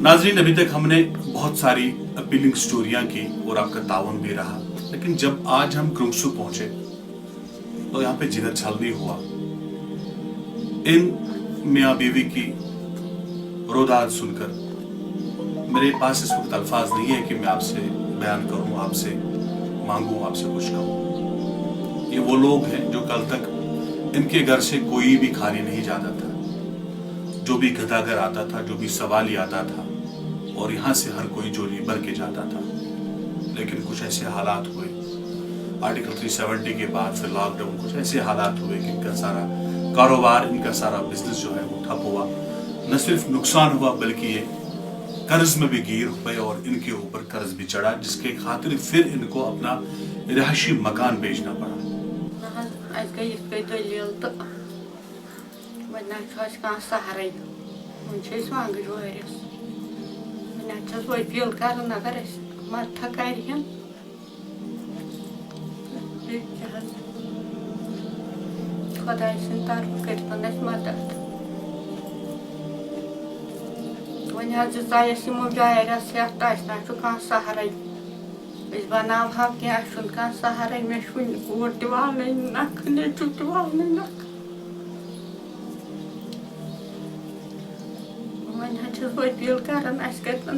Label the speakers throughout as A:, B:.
A: नाज़रीन, अभी तक हमने बहुत सारी अपीलिंग स्टोरियां की और आपका ताउन भी रहा, लेकिन जब आज हम क्रुंगसू पहुंचे तो यहाँ पे जिगर छलनी हुआ। इन मियाँ बीवी की रोदाद सुनकर मेरे पास इस वक्त अल्फाज नहीं है कि मैं आपसे बयान करूं, आपसे मांगूं, आपसे कुछ कहूं। ये वो लोग हैं जो कल तक इनके घर से कोई भी खाली नहीं जाता था, जो भी गदागर आता था, जो भी सवाली आता था, और यहाँ से हर कोई जोली भर के जाता था। लेकिन कुछ ऐसे हालात हुए आर्टिकल 370 के बाद, फिर लॉकडाउन, कुछ ऐसे हालात हुए कि इनका सारा कारोबार, इनका सारा बिजनेस जो है वो ठप हुआ। न सिर्फ नुकसान हुआ बल्कि ये कर्ज में भी गिर हुए और इनके ऊपर कर्ज भी चढ़ा, जिसके खातिर फिर इनको अपना रिहायशी मकान बेचना पड़ा।
B: खुदाई सिंद तरफ कर मदद वन यमो जायरस हेत ना सहरे बनाव क्या सहरे मे कूर तवाल नख नेचु तवाल नख वन अपील कर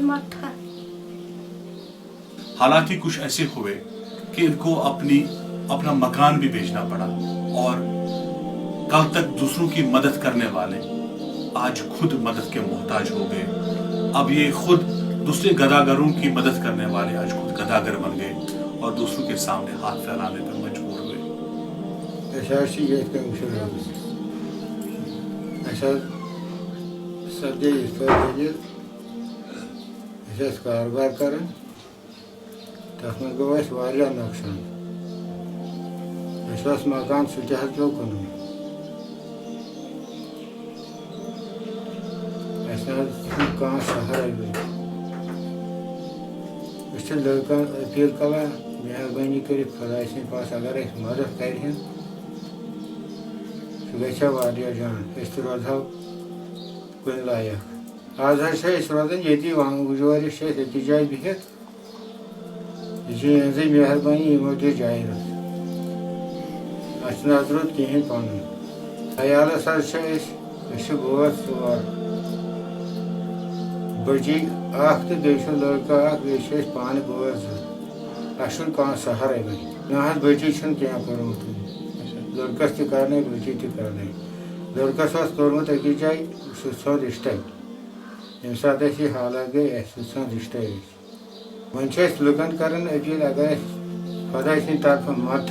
B: मदद।
A: हालांकि कुछ ऐसे हुए कि इनको अपना मकान भी बेचना पड़ा, और कल तक दूसरों की मदद करने वाले आज खुद मदद के मोहताज हो गए। अब ये खुद दूसरे गदागरों की मदद करने वाले आज खुद गदागर बन गए और दूसरों के सामने हाथ फैलाने पर मजबूर हुए।
C: कारोबार कर तथ में गो नुकसान, मकान सह पे कुन सहारा लड़कन अपील कर मेहरबानी कर खुदा सद पास अगर मदद कर सह गया जान रोजो कुन लायक। आज रोजान ये गुजारिश ये जाए बिहित ये मेहरबानी यमो दी जाए नजरुत कहें पन अयालस बोस 4 बजी तो लड़का बे पान बोस 2 कह सहारे ना बजी क्या कोर्मुत लड़कस तक बजी तक लड़कस कोर्मुत अकिस जाए सह थोद इस्टे ये सात हालत गई सह इस्टे वन लुकन कर अपील अगर खुदा सद तरफ मदद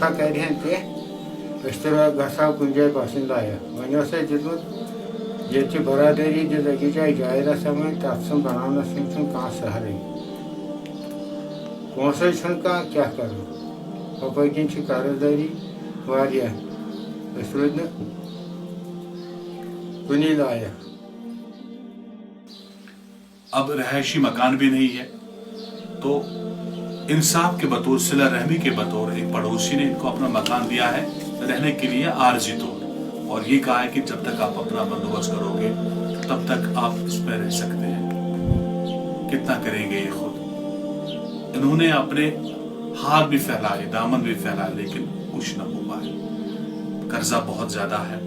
C: कर गसा कुन जाए बसन लायक। वन दितमुत ये बरादरी दित अकिस जाए जायरा समझ तथ बनानस कह सहरे पोस क्या कर हपै किन कर्जदारी रोद कुनी लायक।
A: अब रहायशी मकान भी नहीं है, तो इंसाफ के बतौर, सिला रहमी के बतौर एक पड़ोसी ने इनको अपना मकान दिया है रहने के लिए आर्जी तौर, और ये कहा है कि जब तक आप अपना बंदोबस्त करोगे तब तक आप इसमें रह सकते हैं। कितना करेंगे ये खुद। इन्होंने अपने हाथ भी फैलाए, दामन भी फैलाए, लेकिन कुछ न हो पाए। कर्जा बहुत ज्यादा है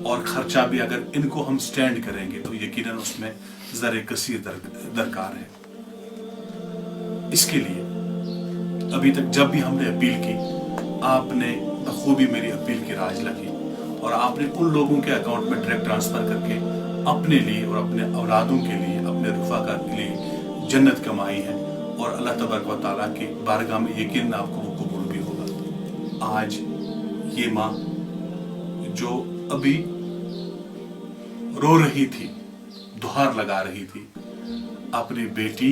A: और खर्चा भी अगर इनको हम स्टैंड करेंगे तो यकीनन उसमें ज़रे कसीर दरकार है। इसके लिए अभी तक जब भी हमने अपील की, आपने बखूबी मेरी अपील की राज लगी और आपने उन लोगों के अकाउंट में डायरेक्ट ट्रांसफर करके अपने लिए और अपने औलादों के लिए, अपने रफ़ाका के लिए जन्नत कमाई है, और अल्लाह तबारक व तआला के बारगाह में यकीन आपको वो कबूल भी होगा। आज ये माँ जो अभी रो रही थी, दुहार लगा रही थी अपनी बेटी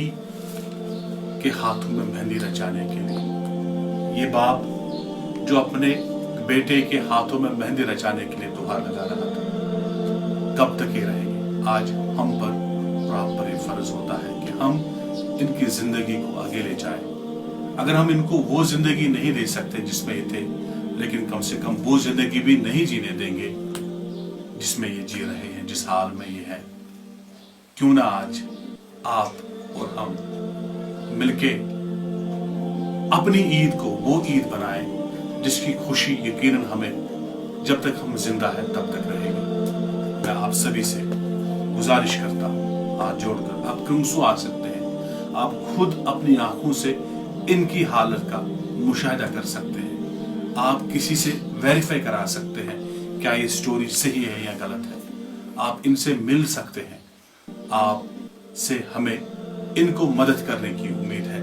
A: के हाथों में मेहंदी रचाने के लिए, ये बाप जो अपने बेटे के हाथों में मेहंदी रचाने के लिए दुहार लगा रहा था, कब तक ये रहेंगे। आज हम पर और आप पर ये फर्ज होता है कि हम इनकी जिंदगी को आगे ले जाएं। अगर हम इनको वो जिंदगी नहीं दे सकते जिसमें ये थे, लेकिन कम से कम वो जिंदगी भी नहीं जीने देंगे जिसमें ये जी रहे हैं, जिस हाल में ये है। क्यों ना आज आप और हम मिलके अपनी ईद को वो ईद बनाएं जिसकी खुशी यकीनन हमें जब तक हम जिंदा हैं तब तक रहेगी। मैं आप सभी से गुजारिश करता हूँ हाथ जोड़कर, आप क्यों आ सकते हैं, आप खुद अपनी आंखों से इनकी हालत का मुशाहिदा कर सकते हैं, आप किसी से वेरीफाई करा सकते हैं क्या ये स्टोरी सही है या गलत है, आप इनसे मिल सकते हैं, आपसे हमें इनको मदद करने की उम्मीद है।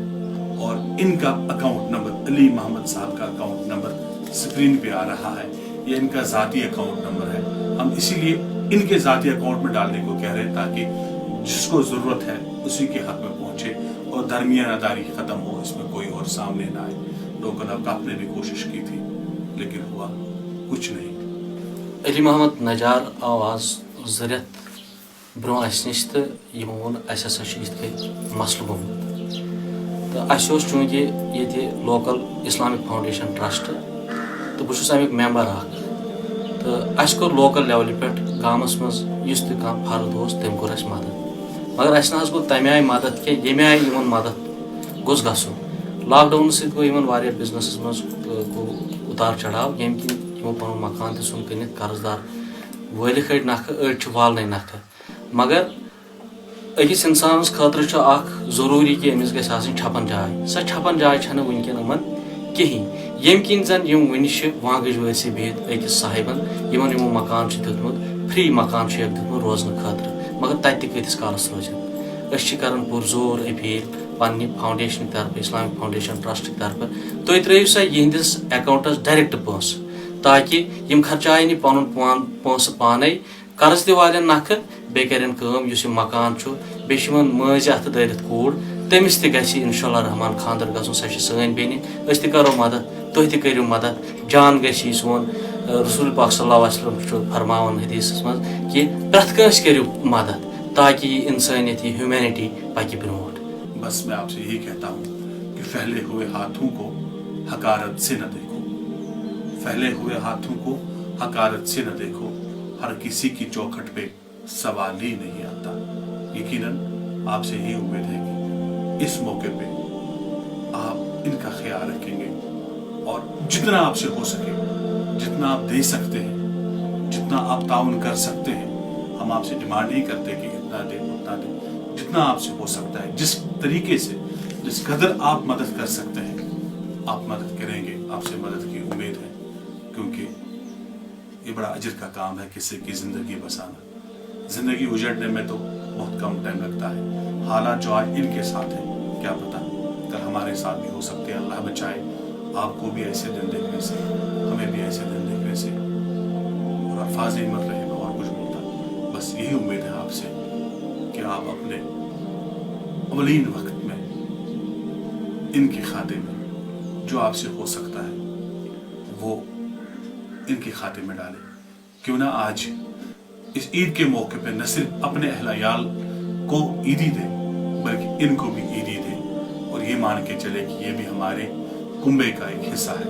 A: और इनका अकाउंट नंबर, अली मोहम्मद साहब का अकाउंट नंबर स्क्रीन पे आ रहा है, ये इनका जाती अकाउंट नंबर है। हम इसीलिए इनके जाती अकाउंट में डालने को कह रहे हैं ताकि जिसको जरूरत है उसी के हक में पहुंचे और दरमियानादारी खत्म हो, इसमें कोई और सामने ना आए। लोगों ने आपने भी कोशिश की थी लेकिन हुआ कुछ नहीं।
D: अली मोहम्मद नजार आव आज ज़रियत ब्रो अस नश तो वोन मसल गोमुत तो चूंकि ये लोकल इस्लामिक फाउंडेशन ट्रस्ट तो बहुत अमिक मेंबर तो अस कोर लोकल लेवल पे गामस मज फर्द हो तम कोर मदद, मगर अस गो तमें आय मदद कि ये आय इन मदद गोस गन। लॉकडाउन सत्य बिजनस मज गो उतार चढ़ाव यम कि पन मकान तुम कन कर्जदार वाल खड़ नख अड़ वालन नख, मगर अकिस इंसान खतर जरूरी कि अमिस गई छपन जाय, सो छपन जाय वनकन इमन कहें यम किन जन वन वांगज वैसे बिहत अकिस साहिबन यमन मकान दितमुत फ्री मकान दितमुत रोजन खतर, मगर तत कतिस कालस रोजन। कर पुरजोर अपील पन्ने फाउंडेशन तरफ इस्लामिक फाउंडेशन ट्रस्ट तरफ तुम त्रो सा यहंदिस अकाउंटस डायरेक्ट पोस ताकि यम खर्चाय नी पन पोस पाने कर्ज दिवाल नख बे कर मकान बे मज अत दरित कूड़ तमिस इंशाल्लाह रहमान खानदर गसन सो सन बेन अस करो मदद तुह तु करो मदद जान गई सोन रसूल पाक सल्लल्लाहु अलैहि वसल्लम फरमान हदीस मज कि प्रत कंस करो मदद ताकि इंसानियत ह्यूमैनिटी पक ब्रोट।
A: बस मैं आपसे यही कहता हूँ कि फैले हुए हाथों को हकारत से न देखो, फैले हुए हाथों को हकारत से न देखो, हर किसी की चौखट पे सवाल ही नहीं आता। यकीनन आपसे यही उम्मीद है कि इस मौके पे आप इनका ख्याल रखेंगे और जितना आपसे हो सके, जितना आप दे सकते हैं, जितना आप ताउन कर सकते हैं, हम आपसे डिमांड नहीं करते कि इतना दे उतना दे, जितना आपसे हो सकता है, जिस तरीके से जिस कदर आप मदद कर सकते हैं आप मदद करेंगे। आपसे मदद की उम्मीद है क्योंकि ये बड़ा अजर का काम है किसी की जिंदगी बसाना। जिंदगी उजड़ने में तो बहुत कम टाइम लगता है, हालात जो आज इनके साथ है क्या पता कल हमारे साथ भी हो सकते हैं। अल्लाह बचाए आपको भी ऐसे दिन देखने से, हमें भी ऐसे दिन देखने से, और अल्फाज ही मत रहे और कुछ बोलता। बस यही उम्मीद है आपसे कि आप अपने अवलीन वक्त में इनके खाते में जो आपसे हो सकता है वो इनके खाते में डालें। क्यों ना आज इस ईद के मौके पे न सिर्फ अपने अहलायाल को ईदी दें बल्कि इनको भी ईदी दें और ये मान के चले कि ये भी हमारे कुंबे का एक हिस्सा है,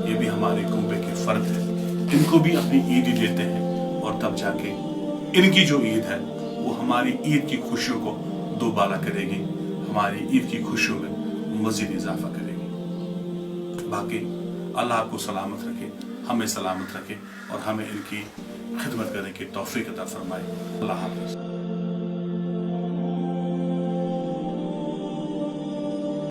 A: ये भी हमारे कुंबे के फर्द है। इनको भी अपनी ईदी देते हैं और तब जाके इनकी जो ईद है वो हमारी ईद की खुशियों को दोबारा करेगी, हमारी ईद की खुशियों में मजीद इजाफा करेगी। बाकी अल्लाह आपको सलामत रखे, हमें सलामत रखे और हमें इनकी खिदमत करने की तौफीक अता फरमाए। अल्लाह हाफ़िज़।